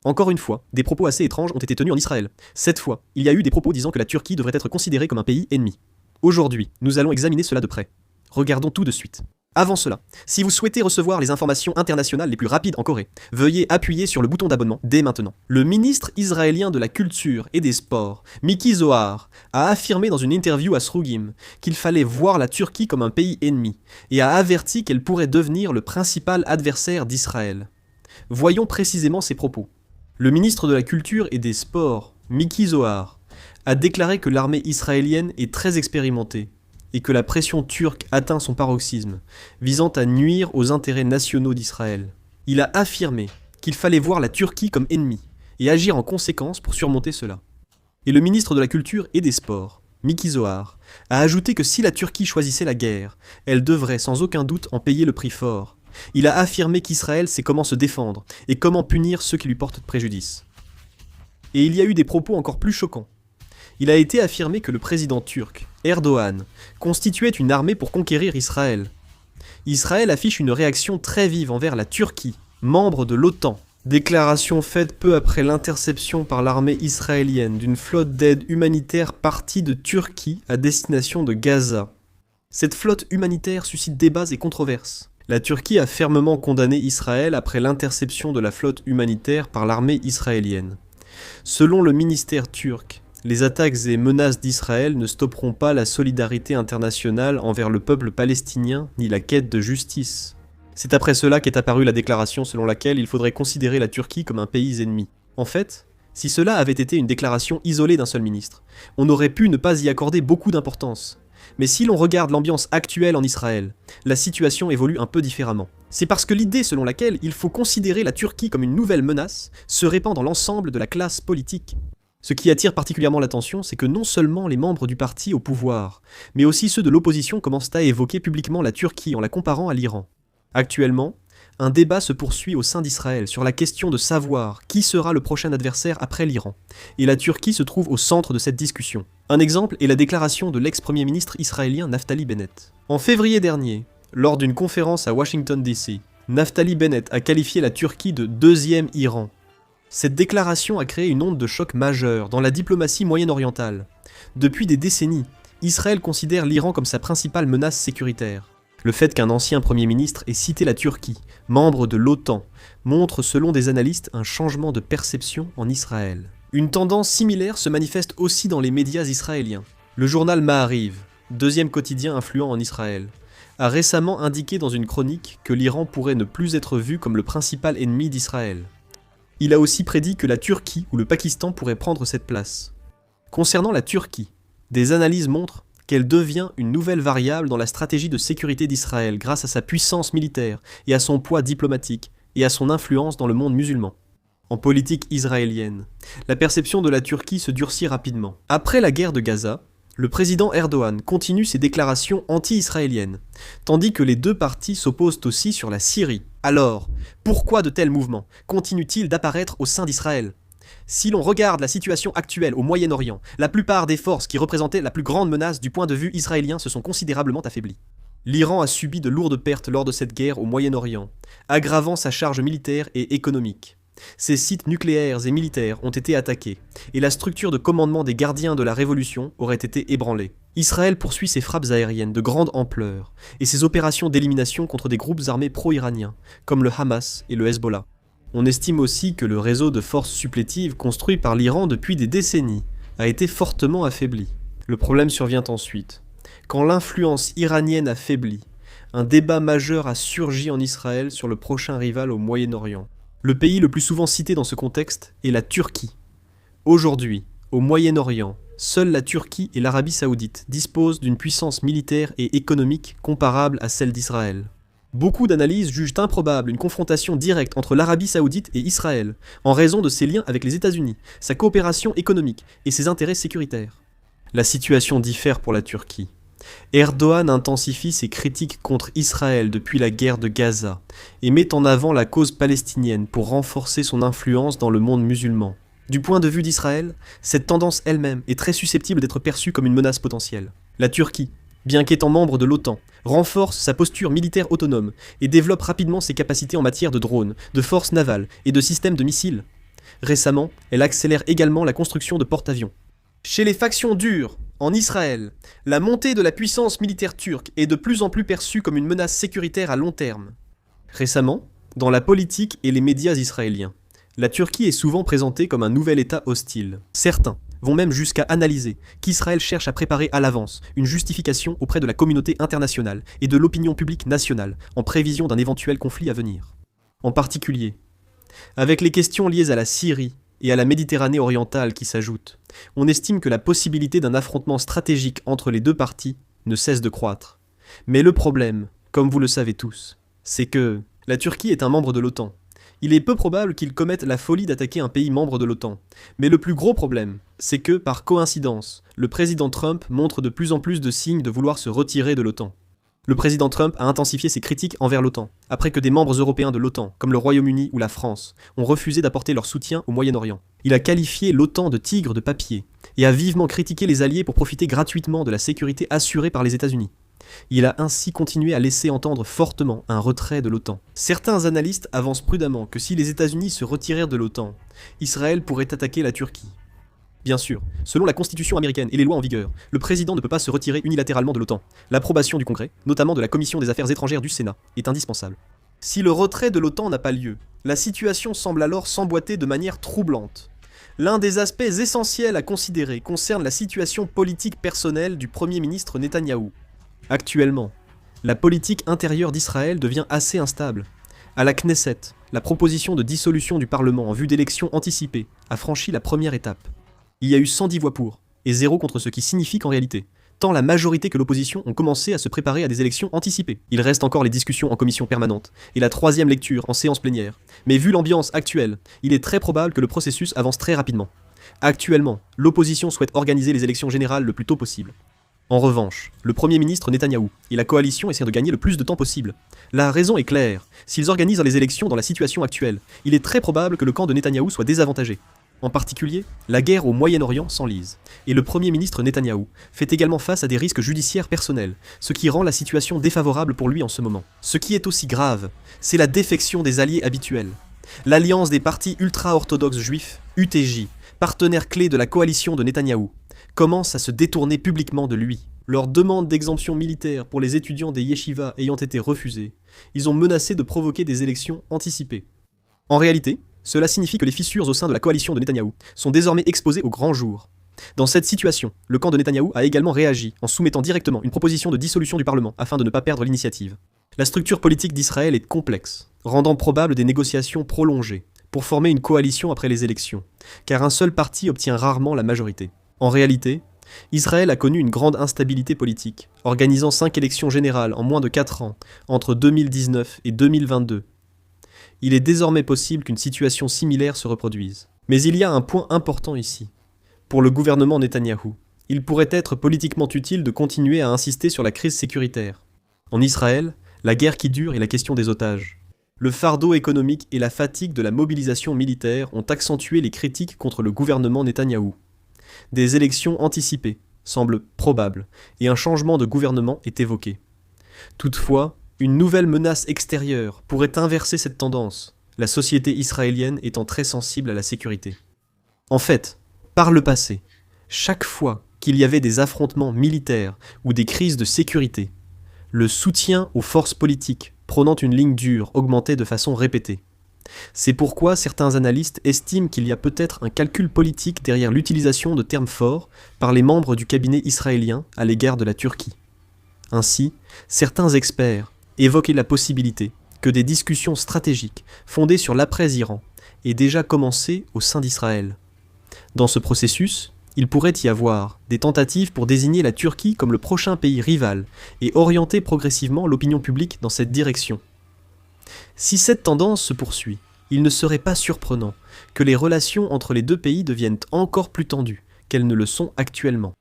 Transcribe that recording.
Encore une fois, des propos assez étranges ont été tenus en Israël. Cette fois, il y a eu des propos disant que la Turquie devrait être considérée comme un pays ennemi. Aujourd'hui, nous allons examiner cela de près. Regardons tout de suite. Avant cela, si vous souhaitez recevoir les informations internationales les plus rapides en Corée, veuillez appuyer sur le bouton d'abonnement dès maintenant. Le ministre israélien de la Culture et des Sports, Miki Zohar, a affirmé dans une interview à Srugim qu'il fallait voir la Turquie comme un pays ennemi et a averti qu'elle pourrait devenir le principal adversaire d'Israël. Voyons précisément ses propos. Le ministre de la Culture et des Sports, Miki Zohar, a déclaré que l'armée israélienne est très expérimentée et que la pression turque atteint son paroxysme, visant à nuire aux intérêts nationaux d'Israël. Il a affirmé qu'il fallait voir la Turquie comme ennemie et agir en conséquence pour surmonter cela. Et le ministre de la Culture et des Sports, Miki Zohar, a ajouté que si la Turquie choisissait la guerre, elle devrait sans aucun doute en payer le prix fort. Il a affirmé qu'Israël sait comment se défendre et comment punir ceux qui lui portent préjudice. Et il y a eu des propos encore plus choquants. Il a été affirmé que le président turc, Erdogan, constituait une armée pour conquérir Israël. Israël affiche une réaction très vive envers la Turquie, membre de l'OTAN. Déclaration faite peu après l'interception par l'armée israélienne d'une flotte d'aide humanitaire partie de Turquie à destination de Gaza. Cette flotte humanitaire suscite débats et controverses. La Turquie a fermement condamné Israël après l'interception de la flotte humanitaire par l'armée israélienne. Selon le ministère turc, les attaques et menaces d'Israël ne stopperont pas la solidarité internationale envers le peuple palestinien ni la quête de justice. C'est après cela qu'est apparue la déclaration selon laquelle il faudrait considérer la Turquie comme un pays ennemi. En fait, si cela avait été une déclaration isolée d'un seul ministre, on aurait pu ne pas y accorder beaucoup d'importance. Mais si l'on regarde l'ambiance actuelle en Israël, la situation évolue un peu différemment. C'est parce que l'idée selon laquelle il faut considérer la Turquie comme une nouvelle menace se répand dans l'ensemble de la classe politique. Ce qui attire particulièrement l'attention, c'est que non seulement les membres du parti au pouvoir, mais aussi ceux de l'opposition commencent à évoquer publiquement la Turquie en la comparant à l'Iran. Actuellement, un débat se poursuit au sein d'Israël sur la question de savoir qui sera le prochain adversaire après l'Iran, et la Turquie se trouve au centre de cette discussion. Un exemple est la déclaration de l'ex-premier ministre israélien Naftali Bennett. En février dernier, lors d'une conférence à Washington DC, Naftali Bennett a qualifié la Turquie de deuxième Iran. Cette déclaration a créé une onde de choc majeure dans la diplomatie moyen-orientale. Depuis des décennies, Israël considère l'Iran comme sa principale menace sécuritaire. Le fait qu'un ancien Premier ministre ait cité la Turquie, membre de l'OTAN, montre selon des analystes un changement de perception en Israël. Une tendance similaire se manifeste aussi dans les médias israéliens. Le journal Maariv, deuxième quotidien influent en Israël, a récemment indiqué dans une chronique que l'Iran pourrait ne plus être vu comme le principal ennemi d'Israël. Il a aussi prédit que la Turquie ou le Pakistan pourraient prendre cette place. Concernant la Turquie, des analyses montrent qu'elle devient une nouvelle variable dans la stratégie de sécurité d'Israël grâce à sa puissance militaire et à son poids diplomatique et à son influence dans le monde musulman. En politique israélienne, la perception de la Turquie se durcit rapidement. Après la guerre de Gaza, le président Erdogan continue ses déclarations anti-israéliennes, tandis que les deux partis s'opposent aussi sur la Syrie. Alors, pourquoi de tels mouvements continuent-ils d'apparaître au sein d'Israël ? Si l'on regarde la situation actuelle au Moyen-Orient, la plupart des forces qui représentaient la plus grande menace du point de vue israélien se sont considérablement affaiblies. L'Iran a subi de lourdes pertes lors de cette guerre au Moyen-Orient, aggravant sa charge militaire et économique. Ses sites nucléaires et militaires ont été attaqués, et la structure de commandement des gardiens de la révolution aurait été ébranlée. Israël poursuit ses frappes aériennes de grande ampleur, et ses opérations d'élimination contre des groupes armés pro-iraniens, comme le Hamas et le Hezbollah. On estime aussi que le réseau de forces supplétives construit par l'Iran depuis des décennies a été fortement affaibli. Le problème survient ensuite. Quand l'influence iranienne affaiblit, un débat majeur a surgi en Israël sur le prochain rival au Moyen-Orient. Le pays le plus souvent cité dans ce contexte est la Turquie. Aujourd'hui, au Moyen-Orient, seule la Turquie et l'Arabie Saoudite disposent d'une puissance militaire et économique comparable à celle d'Israël. Beaucoup d'analyses jugent improbable une confrontation directe entre l'Arabie Saoudite et Israël, en raison de ses liens avec les États-Unis, sa coopération économique et ses intérêts sécuritaires. La situation diffère pour la Turquie. Erdogan intensifie ses critiques contre Israël depuis la guerre de Gaza et met en avant la cause palestinienne pour renforcer son influence dans le monde musulman. Du point de vue d'Israël, cette tendance elle-même est très susceptible d'être perçue comme une menace potentielle. La Turquie, bien qu'étant membre de l'OTAN, renforce sa posture militaire autonome et développe rapidement ses capacités en matière de drones, de forces navales et de systèmes de missiles. Récemment, elle accélère également la construction de porte-avions. Chez les factions dures, en Israël, la montée de la puissance militaire turque est de plus en plus perçue comme une menace sécuritaire à long terme. Récemment, dans la politique et les médias israéliens, la Turquie est souvent présentée comme un nouvel État hostile. Certains vont même jusqu'à analyser qu'Israël cherche à préparer à l'avance une justification auprès de la communauté internationale et de l'opinion publique nationale en prévision d'un éventuel conflit à venir. En particulier, avec les questions liées à la Syrie et à la Méditerranée orientale qui s'ajoutent, on estime que la possibilité d'un affrontement stratégique entre les deux parties ne cesse de croître. Mais le problème, comme vous le savez tous, c'est que la Turquie est un membre de l'OTAN. Il est peu probable qu'il commette la folie d'attaquer un pays membre de l'OTAN. Mais le plus gros problème, c'est que, par coïncidence, le président Trump montre de plus en plus de signes de vouloir se retirer de l'OTAN. Le président Trump a intensifié ses critiques envers l'OTAN, après que des membres européens de l'OTAN, comme le Royaume-Uni ou la France, ont refusé d'apporter leur soutien au Moyen-Orient. Il a qualifié l'OTAN de tigre de papier, et a vivement critiqué les alliés pour profiter gratuitement de la sécurité assurée par les États-Unis. Il a ainsi continué à laisser entendre fortement un retrait de l'OTAN. Certains analystes avancent prudemment que si les États-Unis se retirèrent de l'OTAN, Israël pourrait attaquer la Turquie. Bien sûr, selon la Constitution américaine et les lois en vigueur, le président ne peut pas se retirer unilatéralement de l'OTAN. L'approbation du Congrès, notamment de la Commission des Affaires étrangères du Sénat, est indispensable. Si le retrait de l'OTAN n'a pas lieu, la situation semble alors s'emboîter de manière troublante. L'un des aspects essentiels à considérer concerne la situation politique personnelle du Premier ministre Netanyahou. Actuellement, la politique intérieure d'Israël devient assez instable. À la Knesset, la proposition de dissolution du Parlement en vue d'élections anticipées a franchi la première étape. Il y a eu 110 voix pour, et 0 contre, ce qui signifie qu'en réalité, tant la majorité que l'opposition ont commencé à se préparer à des élections anticipées. Il reste encore les discussions en commission permanente, et la troisième lecture en séance plénière. Mais vu l'ambiance actuelle, il est très probable que le processus avance très rapidement. Actuellement, l'opposition souhaite organiser les élections générales le plus tôt possible. En revanche, le Premier ministre Netanyahou et la coalition essaient de gagner le plus de temps possible. La raison est claire, s'ils organisent les élections dans la situation actuelle, il est très probable que le camp de Netanyahou soit désavantagé. En particulier, la guerre au Moyen-Orient s'enlise, et le Premier ministre Netanyahou fait également face à des risques judiciaires personnels, ce qui rend la situation défavorable pour lui en ce moment. Ce qui est aussi grave, c'est la défection des alliés habituels. L'alliance des partis ultra-orthodoxes juifs, UTJ, partenaire clé de la coalition de Netanyahou, commence à se détourner publiquement de lui. Leur demande d'exemption militaire pour les étudiants des yeshivas ayant été refusée, ils ont menacé de provoquer des élections anticipées. En réalité, cela signifie que les fissures au sein de la coalition de Netanyahou sont désormais exposées au grand jour. Dans cette situation, le camp de Netanyahou a également réagi en soumettant directement une proposition de dissolution du Parlement afin de ne pas perdre l'initiative. La structure politique d'Israël est complexe, rendant probable des négociations prolongées pour former une coalition après les élections, car un seul parti obtient rarement la majorité. En réalité, Israël a connu une grande instabilité politique, organisant 5 élections générales en moins de 4 ans, entre 2019 et 2022. Il est désormais possible qu'une situation similaire se reproduise. Mais il y a un point important ici. Pour le gouvernement Netanyahou, il pourrait être politiquement utile de continuer à insister sur la crise sécuritaire. En Israël, la guerre qui dure est la question des otages. Le fardeau économique et la fatigue de la mobilisation militaire ont accentué les critiques contre le gouvernement Netanyahou. Des élections anticipées semblent probables et un changement de gouvernement est évoqué. Toutefois, une nouvelle menace extérieure pourrait inverser cette tendance, la société israélienne étant très sensible à la sécurité. En fait, par le passé, chaque fois qu'il y avait des affrontements militaires ou des crises de sécurité, le soutien aux forces politiques prônant une ligne dure augmentait de façon répétée. C'est pourquoi certains analystes estiment qu'il y a peut-être un calcul politique derrière l'utilisation de termes forts par les membres du cabinet israélien à l'égard de la Turquie. Ainsi, certains experts évoquaient la possibilité que des discussions stratégiques fondées sur l'après-Iran aient déjà commencé au sein d'Israël. Dans ce processus, il pourrait y avoir des tentatives pour désigner la Turquie comme le prochain pays rival et orienter progressivement l'opinion publique dans cette direction. Si cette tendance se poursuit, il ne serait pas surprenant que les relations entre les deux pays deviennent encore plus tendues qu'elles ne le sont actuellement.